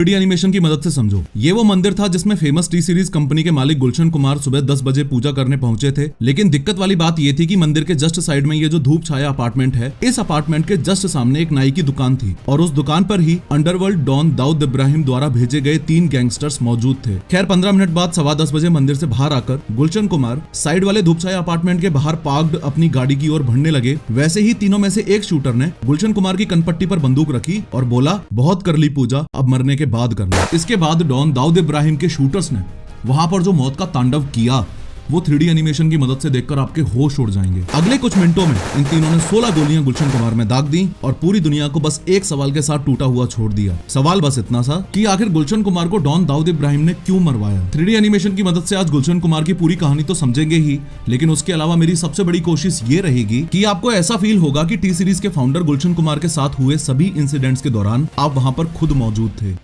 3D animation की मदद से समझो। ये वो मंदिर था जिसमें फेमस टी सीरीज कंपनी के मालिक गुलशन कुमार सुबह 10 बजे पूजा करने पहुंचे थे। लेकिन दिक्कत वाली बात ये थी कि मंदिर के जस्ट साइड में ये जो धूप छाया अपार्टमेंट है, इस अपार्टमेंट के जस्ट सामने एक नाई की दुकान थी और उस दुकान पर ही अंडरवर्ल्ड डॉन दाऊद इब्राहिम द्वारा भेजे गए 3 गैंगस्टर्स मौजूद थे। खैर 15 मिनट बाद 10:15 बजे मंदिर से बाहर आकर गुलशन कुमार साइड वाले धूप छाया अपार्टमेंट के बाहर पार्क्ड अपनी गाड़ी की ओर बढ़ने लगे। वैसे ही तीनों में से एक शूटर ने गुलशन कुमार की कनपट्टी पर बंदूक रखी और बोला, बहुत कर ली पूजा, अब मरने के बाद करना। इसके बाद डॉन दाऊद इब्राहिम के शूटर्स ने वहां पर जो मौत का तांडव किया, वो 3D एनिमेशन की मदद से देखकर आपके होश उड़ जाएंगे। अगले कुछ मिनटों में इन तीनों ने 16 गोलियां गुलशन कुमार में दाग दी और पूरी दुनिया को बस एक सवाल के साथ टूटा हुआ छोड़ दिया। सवाल बस इतना सा कि आखिर गुलशन कुमार को डॉन दाऊद इब्राहिम ने क्यों मरवाया। 3D एनिमेशन की मदद से आज गुलशन कुमार की पूरी कहानी तो समझेंगे ही, लेकिन उसके अलावा मेरी सबसे बड़ी कोशिश ये रहेगी कि आपको ऐसा फील होगा कि टी सीरीज के फाउंडर गुलशन कुमार के साथ हुए सभी इंसिडेंट्स के दौरान आप वहां पर खुद मौजूद थे।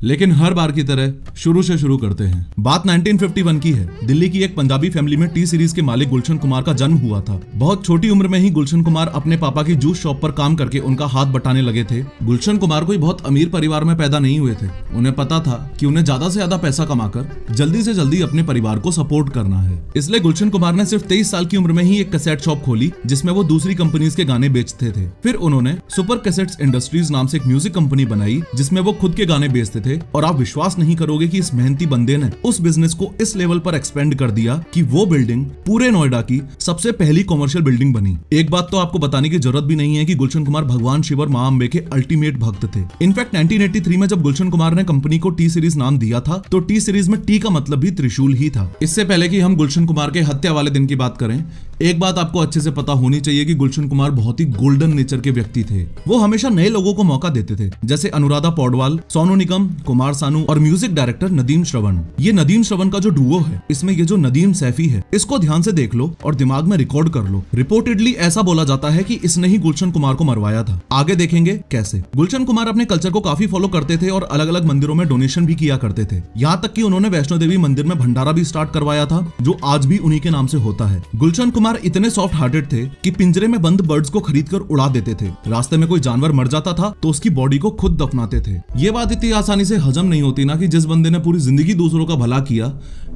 लेकिन हर बार की तरह शुरू से शुरू करते हैं। बात 1951 की है। दिल्ली की एक पंजाबी फैमिली में टी सीरीज के मालिक गुलशन कुमार का जन्म हुआ था। बहुत छोटी उम्र में ही गुलशन कुमार अपने पापा की जूस शॉप पर काम करके उनका हाथ बटाने लगे थे। गुलशन कुमार कोई बहुत अमीर परिवार में पैदा नहीं हुए थे। उन्हें पता था कि उन्हें ज्यादा से ज्यादा पैसा कमाकर जल्दी से जल्दी अपने परिवार को सपोर्ट करना है। इसलिए गुलशन कुमार ने सिर्फ 23 साल की उम्र में ही एक कैसेट शॉप खोली जिसमें वो दूसरी कंपनीज के गाने बेचते थे। फिर उन्होंने सुपर कैसेट्स इंडस्ट्रीज नाम से एक म्यूजिक कंपनी बनाई जिसमें वो खुद के गाने बेचते थे। और आप विश्वास नहीं करोगे कि इस मेहनती बंदे ने उस बिजनेस को इस लेवल पर एक्सपेंड कर दिया कि वो बिल्डिंग पूरे नोएडा की सबसे पहली कमर्शियल बिल्डिंग बनी। एक बात तो आपको बताने की जरूरत भी नहीं है कि गुलशन कुमार भगवान शिव और मां अंबे के अल्टीमेट भक्त थे। इनफैक्ट 1983 में जब गुलशन कुमार ने कंपनी को टी सीरीज नाम दिया था तो टी सीरीज में टी का मतलब भी त्रिशूल ही था। इससे पहले कि हम गुलशन कुमार के हत्या वाले दिन की बात करें, एक बात आपको अच्छे से पता होनी चाहिए कि गुलशन कुमार बहुत ही गोल्डन नेचर के व्यक्ति थे। वो हमेशा नए लोगों को मौका देते थे, जैसे अनुराधा पौडवाल, सोनू निगम, कुमार सानू और म्यूजिक डायरेक्टर नदीम श्रवण। ये नदीम श्रवण का जो डुओ है, इसमें ये जो नदीम सैफी है, इसको ध्यान से देख लो और दिमाग में रिकॉर्ड कर लो। रिपोर्टेडली ऐसा बोला जाता है कि इसने ही गुलशन कुमार को मरवाया था। आगे देखेंगे कैसे। गुलशन कुमार अपने कल्चर को काफी फॉलो करते थे और अलग अलग मंदिरों में डोनेशन भी किया करते थे। यहाँ तक कि उन्होंने वैष्णो देवी मंदिर में भंडारा भी स्टार्ट करवाया था, जो आज भी उन्हीं के नाम से होता है। गुलशन कुमार इतने सॉफ्ट हार्टेड थे कि पिंजरे में बंद बर्ड्स को खरीदकर उड़ा देते थे। रास्ते में कोई जानवर मर जाता था तो उसकी बॉडी को खुद दफनाते थे। ये बात इतनी आसानी से हजम नहीं होती ना कि जिस बंदे ने पूरी जिंदगी दूसरों का भला किया,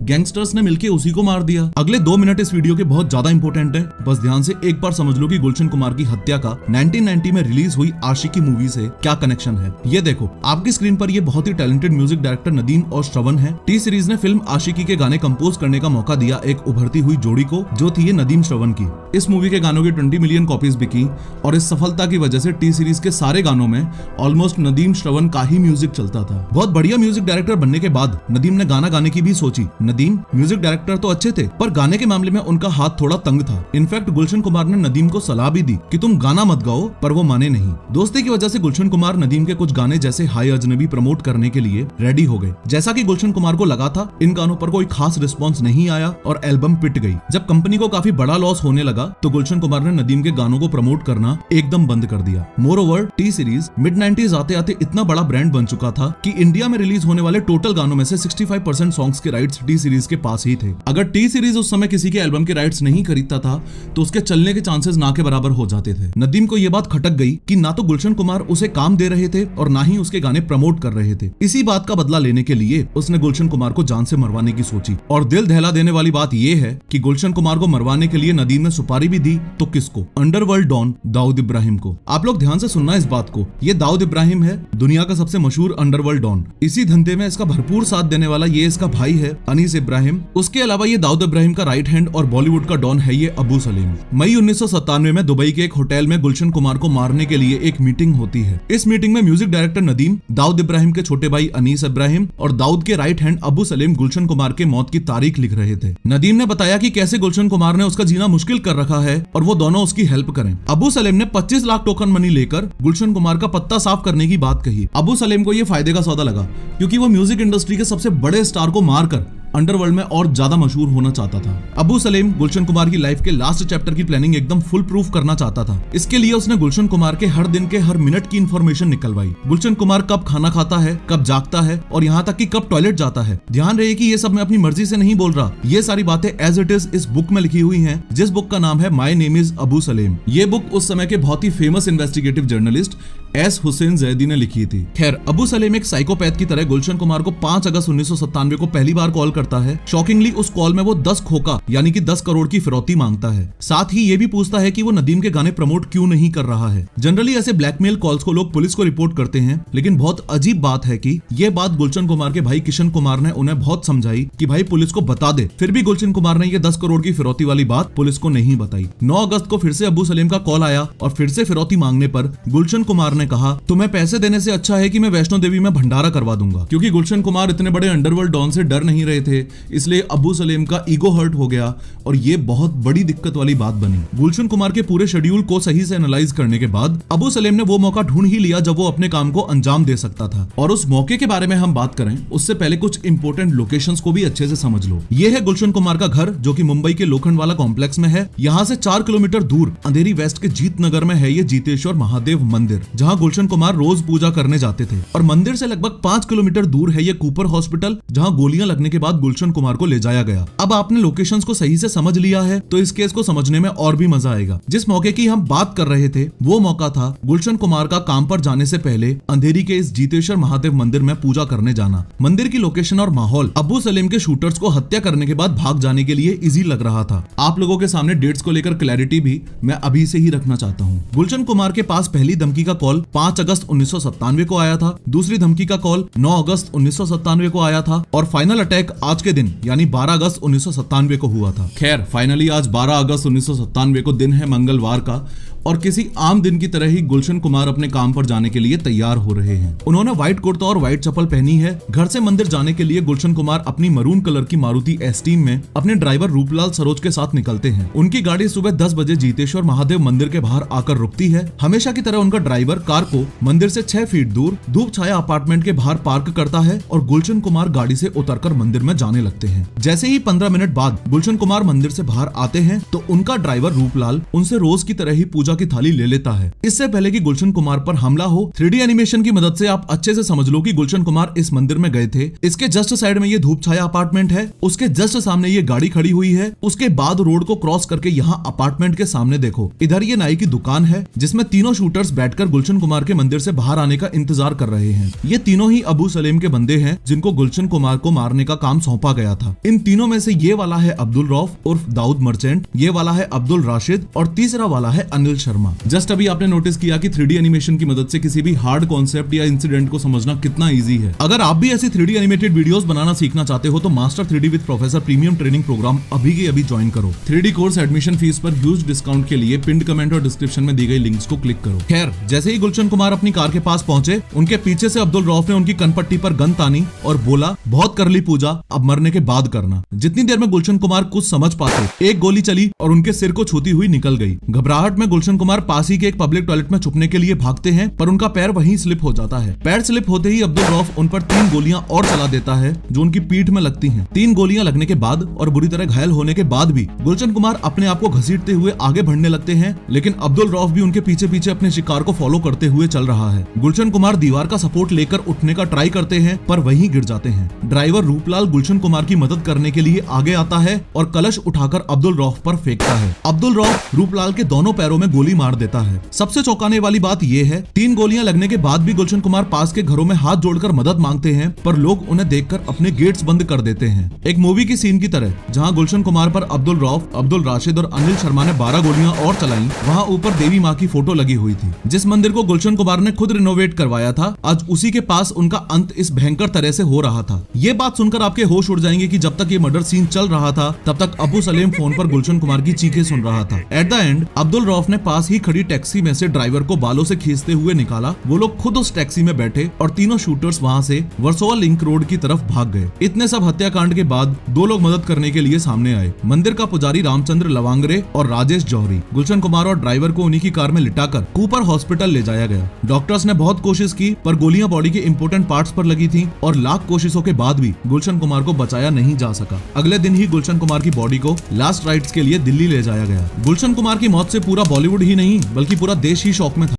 गैंगस्टर्स ने मिलकर उसी को मार दिया। अगले 2 मिनट इस वीडियो के बहुत ज्यादा इंपॉर्टेंट है। बस ध्यान से एक बार समझ लो कि गुलशन कुमार की हत्या का 1990 में रिलीज हुई आशिकी मूवी से क्या कनेक्शन है। ये देखो आपकी स्क्रीन पर ये बहुत ही टैलेंटेड म्यूजिक डायरेक्टर नदीम और श्रवण है। टी सीरीज ने फिल्म आशिकी के गाने कंपोज करने का मौका दिया एक उभरती हुई जोड़ी को, जो थी ये नदीम श्रवण की। इस मूवी के गानों की 20 मिलियन कॉपीज बिकी और इस सफलता की वजह से टी सीरीज के सारे गानों में ऑलमोस्ट नदीम श्रवण का ही म्यूजिक चलता था। बहुत बढ़िया म्यूजिक डायरेक्टर बनने के बाद नदीम ने गाना गाने की भी सोची। नदीम म्यूजिक डायरेक्टर तो अच्छे थे, पर गाने के मामले में उनका हाथ थोड़ा तंग था। इनफैक्ट गुलशन कुमार ने नदीम को सलाह भी दी कि तुम गाना मत गाओ, पर वो माने नहीं। दोस्ती की वजह से गुलशन कुमार नदीम के कुछ गाने जैसे हाय अजनबी प्रमोट करने के लिए रेडी हो गए। जैसा कि गुलशन कुमार को लगा था, इन गानों पर कोई खास रिस्पॉन्स नहीं आया और एल्बम पिट गई। जब कंपनी को काफी बड़ा लॉस होने लगा तो गुलशन कुमार ने नदीम के गानों को प्रमोट करना एकदम बंद कर दिया। More over T series mid 90s आते आते इतना बड़ा ब्रांड बन चुका था कि इंडिया में रिलीज होने वाले टोटल गानों में से 65% सॉन्ग्स के राइट्स टी सीरीज के पास ही थे। अगर टी सीरीज उस समय किसी के एल्बम के राइट्स नहीं खरीदता था तो उसके चलने के चांसेस ना के बराबर हो जाते थे। नदीम को यह बात खटक गई कि ना तो गुलशन कुमार उसे काम दे रहे थे और ना ही उसके गाने प्रमोट कर रहे थे। इसी बात का बदला लेने के लिए उसने गुलशन कुमार को जान से मरवाने की सोची। और दिल दहला देने वाली बात यह है कि गुलशन कुमार को मरवाने के लिए नदीम ने सुपारी भी दी, तो किसको? अंडरवर्ल्ड डॉन दाऊद इब्राहिम को। आप लोग ध्यान से सुनना इस बात को। ये दाऊद इब्राहिम है, दुनिया का सबसे मशहूर अंडरवर्ल्ड डॉन। इसी धंधे में इसका भरपूर साथ देने वाला ये इसका भाई है अनीस इब्राहिम। उसके अलावा ये दाऊद इब्राहिम का राइट हैंड और बॉलीवुड का डॉन है ये अबू सलीम। मई 1997 में दुबई के एक होटल में गुलशन कुमार को मारने के लिए एक मीटिंग होती है। इस मीटिंग में म्यूजिक डायरेक्टर नदीम, दाऊद इब्राहिम के छोटे भाई अनीस इब्राहिम और दाऊद के राइट हैंड अबू सलीम गुलशन कुमार के मौत की तारीख लिख रहे थे। नदीम ने बताया कि कैसे गुलशन कुमार ने उसका जीना मुश्किल कर रखा है और वो दोनों उसकी हेल्प करें। अबू सलीम ने 25 लाख टोकन मनी लेकर गुलशन कुमार का पत्ता साफ करने की बात कही। अबू सलीम को ये फायदे का सौदा लगा क्योंकि वो म्यूजिक इंडस्ट्री के सबसे बड़े स्टार को मारकर अंडरवर्ल्ड में और ज्यादा मशहूर होना चाहता था। अबू सलेम गुलशन कुमार की लाइफ के लास्ट चैप्टर की प्लानिंग एकदम फुल प्रूफ करना चाहता था। इसके लिए उसने गुलशन कुमार के हर दिन के हर मिनट की इंफॉर्मेशन निकलवाई। गुलशन कुमार कब खाना खाता है, कब जागता है और यहाँ तक कि कब टॉयलेट जाता है। ध्यान रहे कि ये सब मैं अपनी मर्जी से नहीं बोल रहा, ये सारी बातें एज इट इज इस बुक में लिखी हुई हैं, जिस बुक का नाम है my name is Abu Salem. ये बुक उस समय के बहुत ही famous investigative journalist S Hussain Zaidi ने लिखी थी। खैर, अबू सलेम एक साइकोपैथ की तरह गुलशन कुमार को 5 अगस्त 1997 को पहली बार कॉल करता है। शॉकिंगली उस कॉल में वो 10 खोखा यानी कि 10 करोड़ की फिरौती मांगता है। साथ ही ये भी पूछता है कि वो नदीम के गाने प्रमोट क्यों नहीं कर रहा है। जनरली ऐसे ब्लैकमेल कॉल्स को लोग पुलिस को रिपोर्ट करते हैं, लेकिन बहुत अजीब बात है कि ये बात गुलशन कुमार के भाई किशन कुमार ने उन्हें बहुत समझाई कि भाई पुलिस को बता दे। फिर भी गुलशन कुमार ने ये 10 करोड़ की फिरौती वाली बात पुलिस को नहीं बताई। 9 अगस्त को फिर से अबू सलेम का कॉल आया और फिर से फिरौती मांगने पर गुलशन कुमार ने कहा, तुम्हें पैसे देने से अच्छा है कि मैं वैष्णो देवी में भंडारा करवा दूंगा। क्योंकि गुलशन कुमार इतने बड़े अंडरवर्ल्ड डॉन से डर नहीं रहे थे, इसलिए अबू सलेम का ईगो हर्ट हो गया और ये बहुत बड़ी दिक्कत वाली बात बनी। गुलशन कुमार के पूरे शेड्यूल को सही से एनालाइज करने के बाद अबू सलेम ने वो मौका ढूंढ ही लिया जब वो अपने काम को अंजाम दे सकता था। और उस मौके के बारे में हम बात करें उससे पहले कुछ इंपोर्टेंट लोकेशंस को भी अच्छे से समझ लो। ये है गुलशन कुमार का घर, जो कि मुंबई के लोखंडवाला कॉम्प्लेक्स में है। यहाँ से 4 किलोमीटर दूर अंधेरी वेस्ट के जीत नगर में है ये जीतेश्वर महादेव मंदिर, जहाँ गुलशन कुमार रोज पूजा करने जाते थे। और मंदिर से लगभग 5 किलोमीटर दूर है ये कूपर हॉस्पिटल, जहाँ गोलियां लगने के बाद गुलशन कुमार को ले जाया गया। अब आपने लोकेशंस को सही से समझ लिया है तो इस केस को समझने में और भी मजा आएगा। जिस मौके की हम बात कर रहे थे वो मौका था गुलशन कुमार का काम पर जाने से पहले अंधेरी के इस जीतेश्वर महादेव मंदिर में पूजा करने जाना। मंदिर की लोकेशन और माहौल अबू सलेम के शूटर्स को हत्या करने के बाद भाग जाने के लिए इजी लग रहा था। आप लोगों के सामने डेट्स को लेकर क्लैरिटी भी मैं अभी से ही रखना चाहता हूँ। गुलशन कुमार के पास पहली धमकी का कॉल 5 अगस्त 1997 को आया था, दूसरी धमकी का कॉल 9 अगस्त 1997 को आया था और फाइनल अटैक आज के दिन यानी 12 अगस्त 1997 को हुआ था। खैर, फाइनली आज 12 अगस्त 1997 को दिन है मंगलवार का और किसी आम दिन की तरह ही गुलशन कुमार अपने काम पर जाने के लिए तैयार हो रहे हैं। उन्होंने व्हाइट कुर्ता और व्हाइट चप्पल पहनी है। घर से मंदिर जाने के लिए गुलशन कुमार अपनी मरून कलर की मारुति एस्टीम में अपने ड्राइवर रूपलाल सरोज के साथ निकलते हैं। उनकी गाड़ी सुबह 10 बजे जीतेश्वर महादेव मंदिर के बाहर आकर रुकती है। हमेशा की तरह उनका ड्राइवर कार को मंदिर से 6 फीट दूर धूप छाया अपार्टमेंट के बाहर पार्क करता है और गुलशन कुमार गाड़ी से उतरकर मंदिर में जाने लगते हैं। जैसे ही 15 मिनट बाद गुलशन कुमार मंदिर से बाहर आते हैं तो उनका ड्राइवर रूपलाल उनसे रोज की तरह ही पूजा की थाली ले लेता है। इससे पहले कि गुलशन कुमार पर हमला हो, 3D एनिमेशन की मदद से आप अच्छे से समझ लो कि गुलशन कुमार इस मंदिर में गए थे। इसके जस्ट साइड में ये धूप छाया अपार्टमेंट है, उसके जस्ट सामने ये गाड़ी खड़ी हुई है। उसके बाद रोड को क्रॉस करके यहाँ अपार्टमेंट के सामने देखो, इधर ये नाई की दुकान है जिसमें तीनों शूटर्स बैठकर गुलशन कुमार के मंदिर से बाहर आने का इंतजार कर रहे हैं। ये तीनों ही अबू सलेम के बंदे हैं जिनको गुलशन कुमार को मारने का काम सौंपा गया था। इन तीनों में से ये वाला है अब्दुल रऊफ उर्फ दाऊद मर्चेंट, ये वाला है अब्दुल राशिद और तीसरा वाला है अनिल शर्मा। जस्ट अभी आपने नोटिस किया कि 3D एनिमेशन की मदद से किसी भी हार्ड कॉन्सेप्ट या इंसिडेंट को समझना कितना इजी है। अगर आप भी ऐसी 3D एनिमेटेड वीडियोस बनाना सीखना चाहते हो तो master 3D with professor premium training program अभी के अभी ज्वाइन करो। 3D कोर्स एडमिशन फीस पर ह्यूज डिस्काउंट के लिए पिंड कमेंट और डिस्क्रिप्शन में दी गई लिंक्स को क्लिक करो। खैर, जैसे ही गुलशन कुमार अपनी कार के पास पहुंचे, उनके पीछे से अब्दुल रऊफ ने उनकी कनपट्टी पर गन तानी और बोला, बहुत कर ली पूजा, अब मरने के बाद करना। जितनी देर में गुलशन कुमार कुछ समझ पाते, एक गोली चली और उनके सिर को छूती हुई निकल गई। घबराहट में गुलशन कुमार पास ही के एक पब्लिक टॉयलेट में छुपने के लिए भागते हैं, पर उनका पैर वहीं स्लिप हो जाता है। पैर स्लिप होते ही अब्दुल रऊफ उन पर 3 गोलियां और चला देता है जो उनकी पीठ में लगती हैं। 3 गोलियां लगने के बाद और बुरी तरह घायल होने के बाद भी गुलशन कुमार अपने आप को घसीटते हुए आगे बढ़ने लगते हैं, लेकिन अब्दुल रऊफ भी उनके पीछे पीछे अपने शिकार को फॉलो करते हुए चल रहा है। गुलशन कुमार दीवार का सपोर्ट लेकर उठने का ट्राई करते हैं पर वहीं गिर जाते हैं। ड्राइवर रूपलाल गुलशन कुमार की मदद करने के लिए आगे आता है और कलश उठाकर अब्दुल रऊफ पर फेंकता है। अब्दुल रऊफ रूपलाल के दोनों पैरों में गोली मार देता है। सबसे चौंकाने वाली बात यह है, 3 गोलियां लगने के बाद भी गुलशन कुमार पास के घरों में हाथ जोड़कर मदद मांगते हैं, पर लोग उन्हें देखकर अपने गेट्स बंद कर देते हैं। एक मूवी की सीन की तरह, जहां गुलशन कुमार पर अब्दुल रऊफ, अब्दुल राशिद और अनिल शर्मा ने 12 गोलियां और चलाई, वहां ऊपर देवी माँ की फोटो लगी हुई थी। जिस मंदिर को गुलशन कुमार ने खुद रिनोवेट करवाया था, आज उसी के पास उनका अंत इस भयंकर तरह से हो रहा था। ये बात सुनकर आपके होश उड़ जाएंगे कि जब तक ये मर्डर सीन चल रहा था, तब तक अबू सलेम फोन पर गुलशन कुमार की चीखें सुन रहा था। At the end Abdul Rauf ने पास ही खड़ी टैक्सी में से ड्राइवर को बालों से खींचते हुए निकाला। वो लोग खुद उस टैक्सी में बैठे और तीनों शूटर्स वहां से वर्सोवा लिंक रोड की तरफ भाग गए। इतने सब हत्याकांड के बाद दो लोग मदद करने के लिए सामने आए। मंदिर का पुजारी रामचंद्र लवांगरे और राजेश जौहरी। गुलशन कुमार और ड्राइवर को उन्हीं की कार में लिटाकर कूपर हॉस्पिटल ले जाया गया। डॉक्टर्स ने बहुत कोशिश की पर गोलियां बॉडी के इंपोर्टेंट पार्ट्स पर लगी थी और लाख कोशिशों के बाद भी गुलशन कुमार को बचाया नहीं जा सका। अगले दिन ही गुलशन कुमार की बॉडी को लास्ट राइट्स के लिए दिल्ली ले जाया गया। गुलशन कुमार की मौत से पूरा बॉलीवुड ही नहीं बल्कि पूरा देश ही शॉक में था।